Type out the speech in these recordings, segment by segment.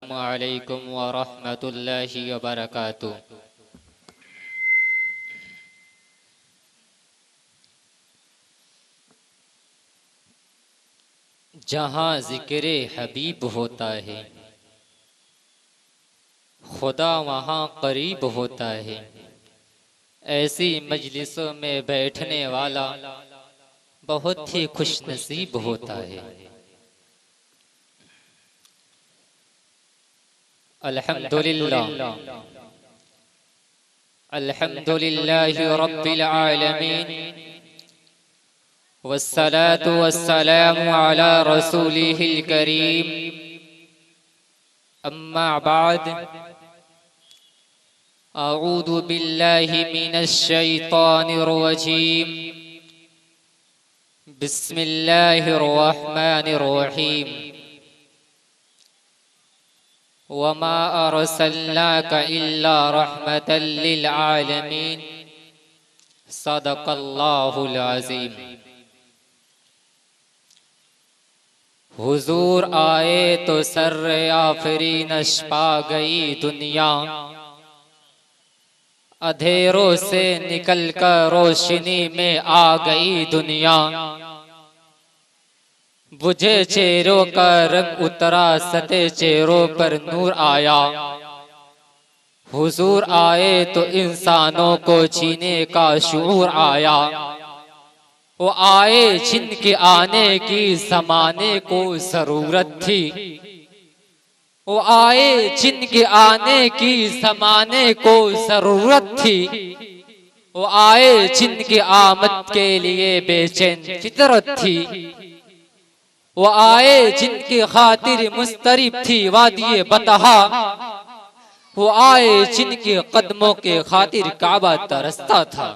अस्सलामु अलैकुम व रहमतुल्लाहि व बरकातुहू। जहाँ जिक्र हबीब होता है खुदा वहाँ करीब होता है। ऐसी मजलिसों में बैठने वाला बहुत ही खुश नसीब होता है। अल्हम्दुलिल्लाह अल्हम्दुलिल्लाहि रब्बिल आलमीन वस्सलातु वस्सलामु अला रसूलिहिल करीम। अम्मा बाद अऊज़ु बिल्लाहि मिनश शैतानिर रजीम। बिस्मिल्लाहिर रहमानिर रहीम। वमा अरसलनाका इल्ला रहमतल लिल आलमीन। सदक़ल्लाहुल अज़ीम। हुजूर आए तो सर्रे आफरीनश पा गई दुनिया। अंधेरों से निकलकर रोशनी में आ गई दुनिया। बुझे चेहरों का रंग उतरा, सते चेहरों पर नूर आया। हुजूर आए तो इंसानों को जीने का शऊर आया। वो आए जिनके आने की ज़माने को जरूरत थी। वो आए जिनके आने की ज़माने को जरूरत थी। वो आए जिनकी आमद के लिए बेचैन फितरत थी। वो आए जिनकी खातिर मुस्तरिब थी वादिये बतहा। वो आए जिनके कदमों के खातिर काबा तरसता था।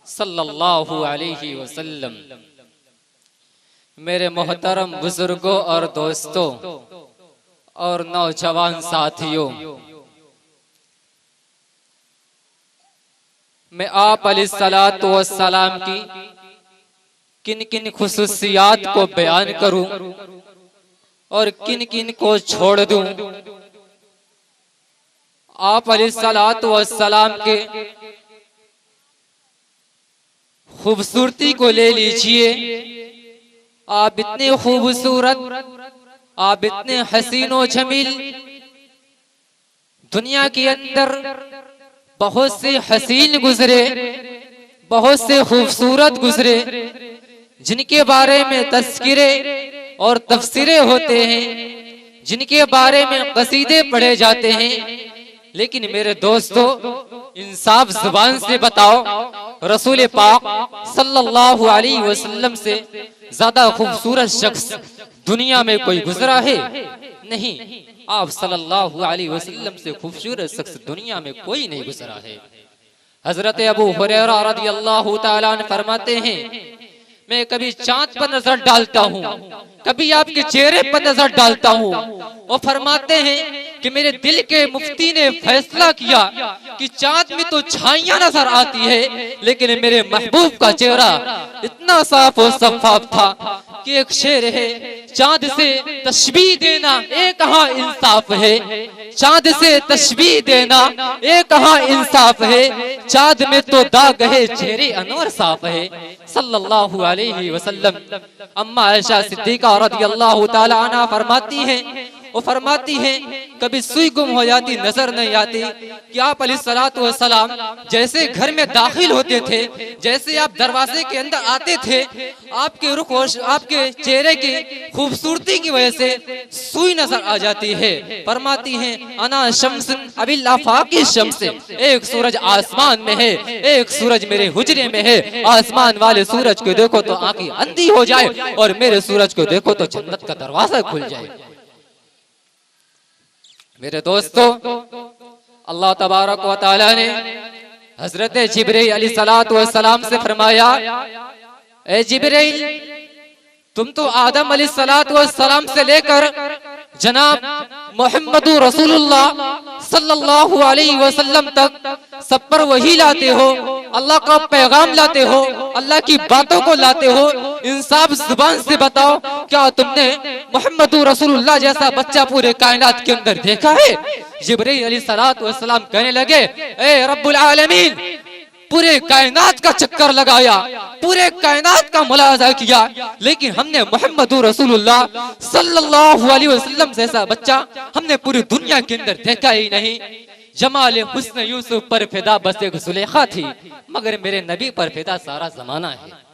सल्लल्लाहु अलैहि वसल्लम। मेरे मोहतरम बुजुर्गों और दोस्तों और नौजवान साथियों, मैं आप अलैहिस्सलातु वस्सलाम की किन किन खुसूसियात को बयान करूं और किन किन को छोड़ दूं। आप अलैहिस्सलातु वस्सलाम के खूबसूरती को ले लीजिए। आप इतने खूबसूरत, आप इतने हसीनो जमील। दुनिया के अंदर बहुत से हसीन गुजरे, बहुत से खूबसूरत गुजरे, जिनके बारे में तस्किरे और तफसीरे होते हैं, जिनके बारे में कसीदे पढ़े जाते हैं। लेकिन मेरे दोस्तों, इंसाफ जुबान से बताओ, रसूल पाक सल्लल्लाहु अलैहि वसल्लम से ज्यादा खूबसूरत शख्स दुनिया में कोई गुजरा है? नहीं। आप सल्लल्लाहु अलैहि वसल्लम से खूबसूरत शख्स दुनिया में कोई नहीं गुजरा है। हजरत अबू हुरैरा रज़ियल्लाहु ताला अन्हु फरमाते हैं, मैं कभी चांद पर नजर डालता हूँ, कभी आपके चेहरे पर नजर डालता हूँ। वो फरमाते हैं कि मेरे दिल के मुफ्ती ने फैसला किया कि चांद में तो छाइयां नजर आती है, लेकिन मेरे महबूब का चेहरा इतना साफ और शफाफ था कि एक शेर है, चांद से तशबीह देना ये कहाँ इंसाफ है। चांद से तशबीह देना ये कहाँ इंसाफ है। चांद में तो दाग है, चेहरे अनवर साफ है। सल्लल्लाहु अलैहि वसल्लम। अम्मा आयशा सिद्दीका रज़ियल्लाहु ताला अन्हा फरमाती हैं, वो फरमाती हैं, कभी सुई गुम हो जाती, नजर नहीं आती कि आप अलैहिस्सलातु वस्सलाम जैसे घर में दाखिल होते थे, जैसे आप दरवाजे के अंदर आते थे, आपके रुख और आपके चेहरे की खूबसूरती की वजह से सुई नजर आ जाती है। फरमाती हैं, अना शम्सन अबिल आफाकी शम्स। एक सूरज आसमान में है, एक सूरज मेरे हुजरे में है। आसमान वाले सूरज को देखो तो आंखें अंधी हो जाए, और मेरे सूरज को देखो तो जन्नत का दरवाजा खुल जाए। मेरे दोस्तों, अल्लाह तबारक व तआला ने हजरत जिब्रील अलैहिस्सलातु वस्सलाम से फरमाया, ए जिब्रील, तुम तो आदम अलैहिस्सलातु वस्सलाम से लेकर जनाब मोहम्मदुर रसूलुल्लाह सल्लल्लाहु अलैहि वसल्लम तक सब पर वही लाते हो, अल्लाह का पैगाम लाते हो, अल्लाह की बातों को लाते हो, इंसाफ जुबान से बताओ, क्या तुमने मोहम्मद रसूलुल्लाह जैसा बच्चा पूरे कायनात के अंदर देखा है? जिब्रील अलैहिस्सलातु वस्सलाम कहने लगे, ए रब्बुल आलमीन, पूरे कायनात का चक्कर लगाया, पूरे कायनात का मुलाजा किया, लेकिन हमने मोहम्मद रसूलुल्लाह सल्लल्लाहु अलैहि वसल्लम जैसा बच्चा हमने पूरी दुनिया के अंदर देखा ही नहीं। जमाल हुस्न यूसुफ पर फिदा बस एक जुलेखा थी, मगर मेरे नबी पर फिदा सारा जमाना है।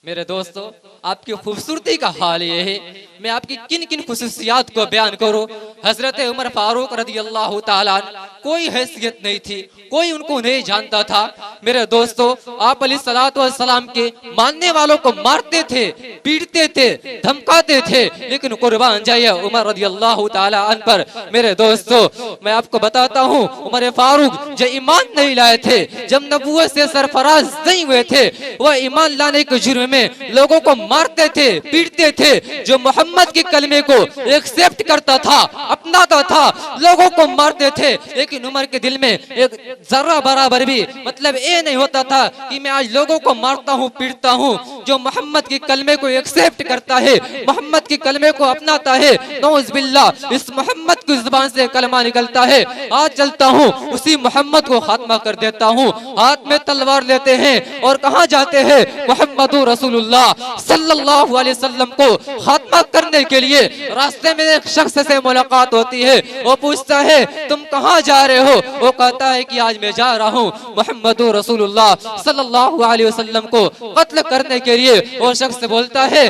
मेरे दोस्तों, आपकी खूबसूरती का हाल ये है, मैं आपकी किन किन खुसूसियात को बयान करूं। हजरत उमर फारूक रज़ी अल्लाह ताला अन्हु, कोई हैसियत नहीं थी, कोई उनको नहीं जानता था। मेरे दोस्तों, आप अलैहिस्सलातु वस्सलाम के मानने वालों को मारते थे, पीटते थे, धमकाते थे, लेकिन कुर्बान जाइए उमर रज़ी अल्लाह ताला अन्हु पर। मेरे दोस्तों, मैं आपको बताता हूँ, उमर फारूक जो ईमान नहीं लाए थे, जब नबूवत से सरफराज नहीं हुए थे, वह ईमान लाने के जुर्म में लोगों को मारते थे, पीटते थे। जो मोहम्मद के कलमे को एक्सेप्ट करता था, अपनाता था, लोगों को मारते थे, लेकिन उमर के दिल में एक जर्रा बराबर भी मतलब ये नहीं होता था कि मैं आज लोगों को मारता हूँ, पीटता हूँ। जो मोहम्मद के कलमे को एक्सेप्ट करता है, मोहम्मद के कलमे को अपनाता है, नौज़ बिल्लाह, इस मोहम्मद की जुबान से कलमा निकलता है, आज चलता हूँ, उसी मोहम्मद को खात्मा कर देता हूँ। हाथ में तलवार लेते हैं और कहाँ जाते हैं? मोहम्मद रसूलुल्लाह सल्लल्लाहु अलैहि वसल्लम को खात्मा करने के लिए रास्ते में एक शख्स से मुलाकात होती है। वो पूछता है, तुम कहाँ जा रहे हो? वो कहता है कि आज मैं जा रहा हूँ मोहम्मद रसूलुल्लाह सल्लल्लाहु अलैहि वसल्लम को कत्ल करने के लिए। वो शख्स बोलता है,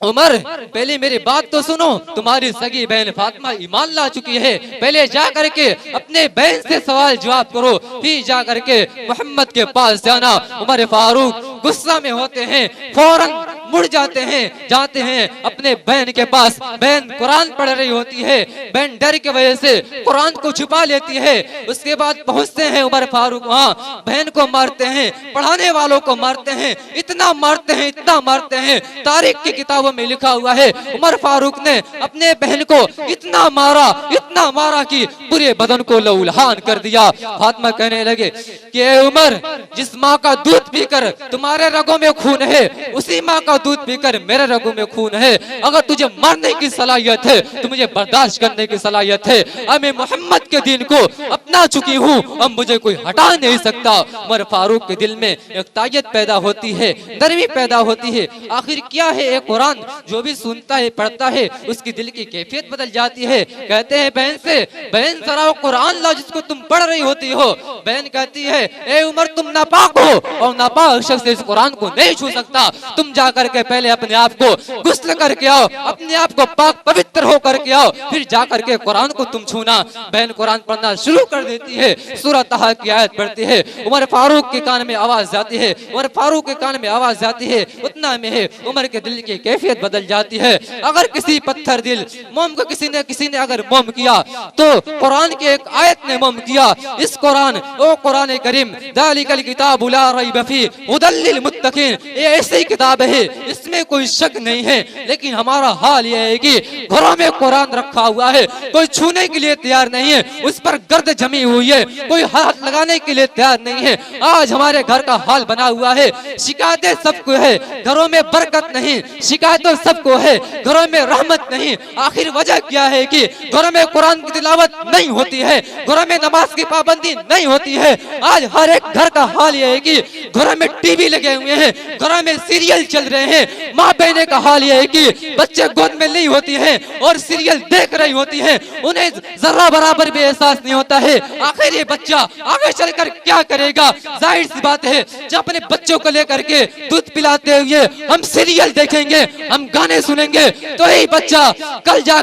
उमर, पहले मेरी बात तो सुनो, तुम्हारी सगी बहन फातिमा ईमान ला चुकी है, पहले जा करके अपने बहन से सवाल जवाब करो, फिर जा करके मोहम्मद के पास जाना। उमर फारूक गुस्सा में होते हैं, फौरन मुड़ जाते हैं अपने बहन के पास। बहन कुरान पढ़ रही होती है, बहन डर की वजह से कुरान को छुपा लेती है। उसके बाद पहुंचते हैं उमर फारूक, वहाँ बहन को मारते हैं, पढ़ाने वालों को मारते हैं, इतना मारते हैं, इतना मारते हैं, तारीख की किताबों में लिखा हुआ है उमर फारूक ने अपने बहन को इतना मारा कि पूरे बदन को लहूलहान कर दिया। फातिमा कहने लगे कि ए उमर, जिस माँ का दूध पीकर तुम्हारे रगों में खून है, उसी माँ का दूध पीकर मेरे रगों में खून है। अगर तुझे मारने की सलाहियत है तो मुझे बर्दाश्त करने की सलाहियत है। अब मैं मोहम्मद के दीन को अपना चुकी हूँ, अब मुझे कोई हटा नहीं सकता। उमर फारूक के दिल में एक ताकत पैदा होती है, नरमी पैदा होती है। आखिर क्या है एक कुरान, जो भी सुनता है, पढ़ता है, उसकी दिल की कैफियत बदल जाती है। कहते हैं बहन से, बहन जरा कुरान ला जिसको तुम पढ़ रही होती हो। बहन कहती है, ए उमर, तुम नापाक हो और नापाक शख्स इस कुरान को नहीं छू सकता। तुम जाकर के पहले अपने आप को गुस्ल करके आओ, अपने आप को पाक पवित्र हो करके आओ, फिर जाकर के कुरान को तुम छूना। बहन कुरान पढ़ना शुरू कर देती है, सूरह तहा की आयत पढ़ती है। उमर फारूक के कान में आवाज जाती है, उमर फारूक के कान में आवाज जाती है, उतना में है उमर के दिल की कैफियत बदल जाती है। अगर किसी पत्थर दिल मोम को किसी ने अगर मोम किया तो कुरान की एक आयत ने मोम किया। इस कुरान, ओ कुरान करीम, दालिकल किताबु ला रैब फीह हुदल लिल मुत्तकीन, ये ऐसी किताब है, इसमें कोई शक नहीं है। लेकिन हमारा हाल यह है कि घरों में कुरान रखा हुआ है, कोई छूने के लिए तैयार नहीं है, उस पर गर्द जमी हुई है, कोई हाथ लगाने के लिए तैयार नहीं है। आज हमारे घर का हाल बना हुआ है, शिकायतें सबको है, घरों में बरकत नहीं, शिकायतें सबको है, घरों में रहमत नहीं। आखिर वजह क्या है कि घरों में कुरान की तिलावत नहीं होती है, घरों में नमाज की पाबंदी नहीं होती है। आज हर एक घर का हाल यह है कि घरों में टीवी लगे हुए हैं, घरों में सीरियल चल रहे हैं। माँ बहने का हाल यह है कि बच्चे गोद में नहीं होती हैं और सीरियल देख रही होती हैं, उन्हें जरा बराबर भी एहसास नहीं होता है। आखिर ये बच्चा आगे चलकर क्या करेगा? जाहिर सी बात है, जब अपने बच्चों को लेकर के दूध पिलाते हुए हम सीरियल देखेंगे, हम गाने सुनेंगे, तो यही बच्चा कल जा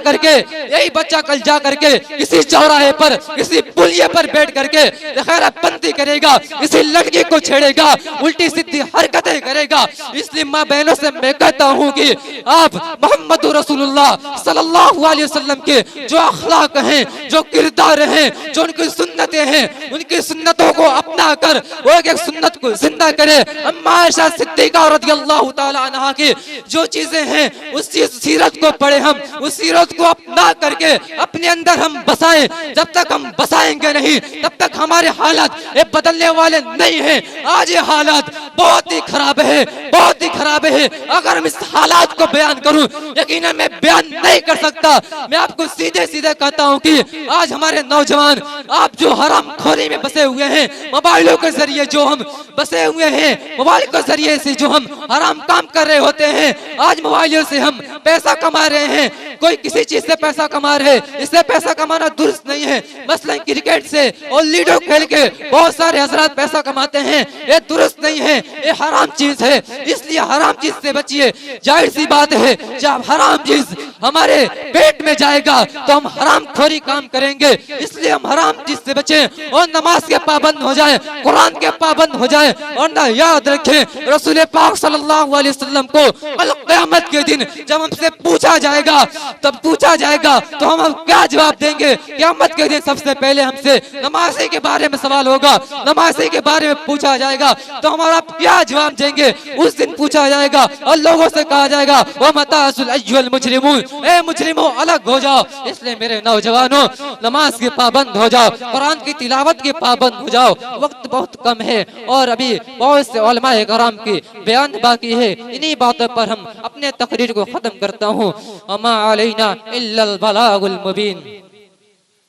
करके किसी चौराहे पर, किसी पुलिये पर बैठ करके खैरातबंदी करेगा, किसी लड़की को छेड़ेगा, उल्टी सीधी हरकतें करेगा। इसलिए माँ बहनों से मैं कहता हूँ कि आप मोहम्मद रसूलुल्लाह सल्लल्लाहु अलैहि वसल्लम के जो अखलाक हैं, जो किरदार हैं, जो उनकी सुन्नतें हैं, उनकी सुन्नतों को अपना कर वो एक सुन्नत को जिंदा करे। अम्मा आयशा सिद्दीका रज़ियल्लाहु ताला अन्हा की जो चीजें हैं, उस सीरत को पढ़े, हम उस सीरत को अपना करके अपने अंदर हम बसाएं। जब तक हम बसाएंगे नहीं, तब तक हमारे हालात ये बदलने वाले नहीं है। आज ये हालात बहुत ही खराब है, बहुत ही खराब है। अगर हम इस हालात को बयान करूं, यकीनन मैं बयान नहीं कर सकता। मैं आपको सीधे सीधे कहता हूं कि आज हमारे नौजवान आप जो हराम खोरी में बसे हुए हैं, मोबाइलों के जरिए जो हम बसे हुए हैं, मोबाइल के जरिए से जो हम हराम काम कर रहे होते हैं, आज मोबाइलों से हम पैसा कमा रहे हैं। कोई किसी चीज से पैसा कमा रहे, इससे पैसा कमाना दुरुस्त नहीं है। मसलन क्रिकेट से और लूडो खेल के बहुत सारे हजरात पैसा कमाते हैं, ये दुरुस्त नहीं है, ये हराम चीज है। इसलिए हराम चीज से बचिए। जाहिर सी बात है, जब हराम चीज हमारे पेट में जाएगा तो हम हराम खोरी काम करेंगे। इसलिए हम हराम चीज से बचें और नमाज के पाबंद हो जाए, कुरान के पाबंद हो जाए। और ना याद रखें, रसूल पाक सल्लल्लाहु अलैहि वसल्लम को कल क़यामत के दिन जब हमसे पूछा जाएगा, तब पूछा जाएगा तो हम क्या जवाब देंगे? क़यामत के दिन सबसे पहले हमसे नमाज़ी के बारे में सवाल होगा, नमाज़ी के बारे में पूछा जाएगा तो हमारा क्या जवाब देंगे? उस दिन पूछा जाएगा और लोगों से कहा जाएगा वो मतासुल अय्युल मुजरिमून, ए मुजरिमों अलग हो जाओ। इसलिए मेरे नौजवानों, नमाज के पाबंद हो जाओ, कुरान की तिलावत के पाबंद हो जाओ। वक्त बहुत कम है और अभी बहुत से उलमाए कराम की बयान बाकी है। इन्हीं बातों पर हम अपने तकरीर को खत्म करता हूँ। अमा अलैना इल्लल बलागुल मुबीन।